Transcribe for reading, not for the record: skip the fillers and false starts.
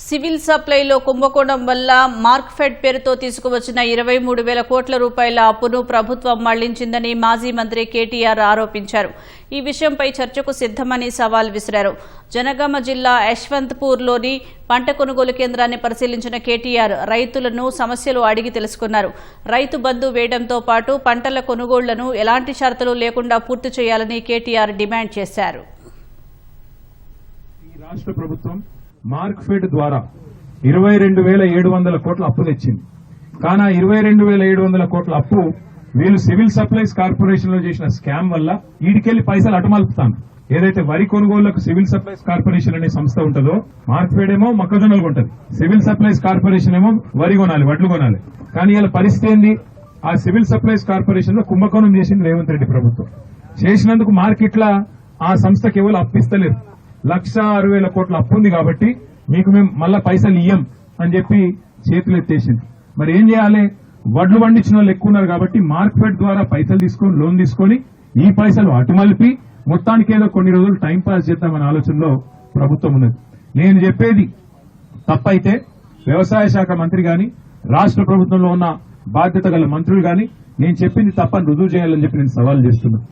Civil సప్లైలో కుంభకోణం వల్ల మార్క్ఫెడ్ పేరుతో తీసుకువచ్చిన 23,000 కోట్ల రూపాయల అప్పును ప్రభుత్వం మళ్లించిందని మాజీ మంత్రి కేటీఆర్ ఆరోపించారు. ఈ విషయంపై చర్చకు సిద్దమని సవాల్ విసిరారు. జనగామ జిల్లా యశ్వంత్పూర్లోని పంట కొనుగోలు కేంద్రాన్ని పరిశీలించిన కేటీఆర్ రైతులను సమస్యలు అడిగి తెలుసుకున్నారు. రైతు బంధు వేయడంతో పాటు పంటల కొనుగోళ్లను ఎలాంటి షరతులు లేకుండా పూర్తి చేయాలని కేటీఆర్ డిమాండ్ చేశారు. మార్క్ఫెడ్ ద్వారా 22,700 కోట్ల అప్పు తెచ్చింది. కానీ 22,700 కోట్ల అప్పు వీళ్ళు సివిల్ సప్లైస్ కార్పొరేషన్ లో చేసిన స్కామ్ వల్ల ఈడికెళ్లి పైసలు అటుమలుపుతాను. ఏదైతే వరి కొనుగోళ్లకు సివిల్ సప్లైస్ కార్పొరేషన్ అనే సంస్థ ఉంటుందో, మార్క్ఫెడ్ ఏమో మొక్కజొన్నలు కొంటది, సివిల్ సప్లైస్ కార్పొరేషన్ ఏమో వరి కొనాలి, వడ్లు కొనాలి. కానీ ఇలా పరిస్థితి ఏంది? ఆ సివిల్ సప్లైస్ కార్పొరేషన్ లో కుంభకోణం చేసింది రేవంత్ రెడ్డి ప్రభుత్వం. చేసినందుకు మార్కెట్ల ఆ సంస్థకి ఎవరు అప్పిస్తలేరు. 1,60,000 కోట్ల అప్పు ఉంది కాబట్టి మీకు మేము మళ్ళా పైసలు ఇయ్యం అని చెప్పి చేతులు ఎత్తేసింది. మరి ఏం చేయాలి? వడ్లు పండించిన వాళ్ళు ఎక్కువ ఉన్నారు కాబట్టి మార్క్ఫెడ్ ద్వారా పైసలు తీసుకొని లోన్ తీసుకొని ఈ పైసలు అటుమలిపి మొత్తానికి ఏదో కొన్ని రోజులు టైం పాస్ చేద్దామనే ఆలోచనలో ప్రభుత్వం ఉన్నది. నేను చెప్పేది తప్పైతే వ్యవసాయ శాఖ మంత్రి గాని రాష్ట్ర ప్రభుత్వంలో ఉన్న బాధ్యత గల మంత్రులు గాని నేను చెప్పింది తప్పని రుజువు చేయాలని చెప్పి నేను సవాల్ చేస్తున్నాను.